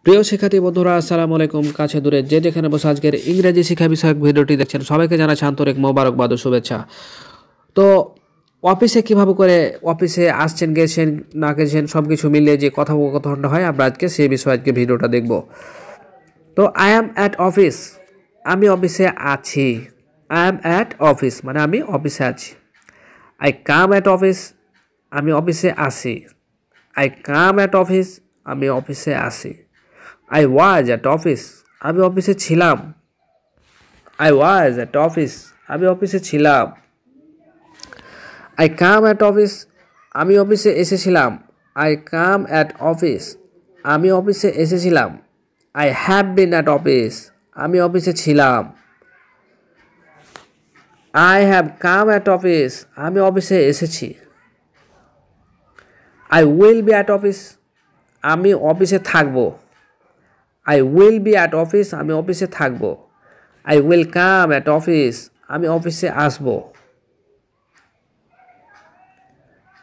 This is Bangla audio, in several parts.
প্রিয় শিক্ষার্থী বন্ধুরা আসসালামু আলাইকুম। কাছে দূরে যে যেখানে বসে আজকের ইংরেজি শিক্ষা বিষয়ক ভিডিওটি দেখছেন সবাইকে জানাচ্ছি আন্তরিক মোবারকবাদ ও শুভেচ্ছা। তো অফিসে কিভাবে করে অফিসে আসছেন গেছেন না গেছেন সব কিছু মিলিয়ে যে কথোপকথনটা হয় আমরা আজকে সেই বিষয়ে আজকে ভিডিওটা দেখব। তো আই অ্যাম অ্যাট অফিস, আমি অফিসে আছি। আই অ্যাম অ্যাট অফিস মানে আমি অফিসে আছি। আই কাম অ্যাট অফিস, আমি অফিসে আসি। আই কাম অ্যাট অফিস, আমি অফিসে আসি। I was at office, আমি অফিসে ছিলাম। I was at office, আমি অফিসে ছিলাম। I come at office, আমি অফিসে এসেছিলাম। I come at office, আমি অফিসে এসেছিলাম। I have been at office, আমি অফিসে ছিলাম। I have come at office, আমি অফিসে এসেছি। I will be at office, আমি অফিসে থাকবো। I will be at office, আমি অফিসে থাকব। I will come at office, আমি অফিসে আসব।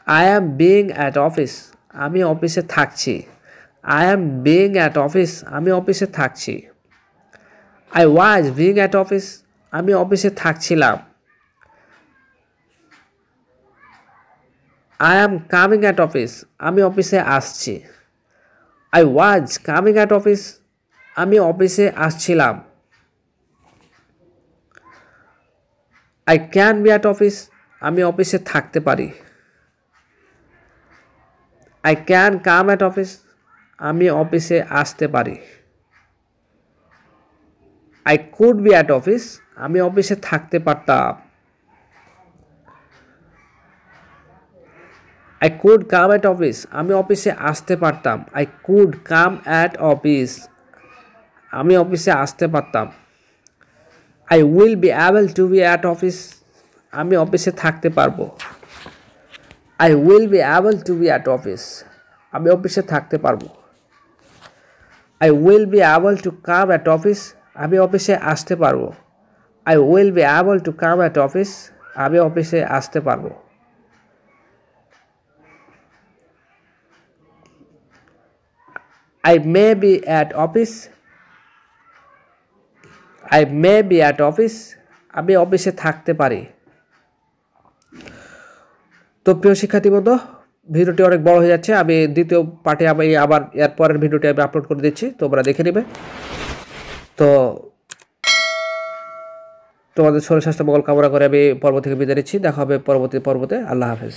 I am being at office, আমি অফিসে থাকছি। I am being at office, আমি অফিসে থাকছি। I was being at office, আমি অফিসে থাকছিলাম। I am coming at office, আমি অফিসে আসছি। I was coming at office, আমি অফিসে আসছিলাম। I can be at office, আমি অফিসে থাকতে পারি। I can come at office, আমি অফিসে আসতে পারি। I could be at office, আমি অফিসে থাকতে পারতাম। I could come at office, আমি অফিসে আসতে পারতাম। I could come at office, আমি অফিসে আসতে পারতাম। I will be able to be at office, আমি অফিসে থাকতে পারবো। I will be able to be at office, আমি অফিসে থাকতে পারবো। I will be able to come at office, আমি অফিসে আসতে পারবো। I will be able to come at office, আমি অফিসে আসতে পারবো। I may be at office, I may be at office, আমি অফিসে থাকতে পারি। তো প্রিয় শিক্ষার্থীবৃন্দ, ভিডিওটি অনেক বড় হয়ে যাচ্ছে। আমি দ্বিতীয় পার্টে আমি আবার এর পরের ভিডিওটি আমি আপলোড করে দিচ্ছি, তোমরা দেখে নেবে। তো তোমাদের শরীর স্বাস্থ্য মঙ্গল কামনা করে আমি পর্ব থেকে বিদায় নিচ্ছি। দেখা হবে পরবর্তী পর্বতে। আল্লাহ হাফেজ।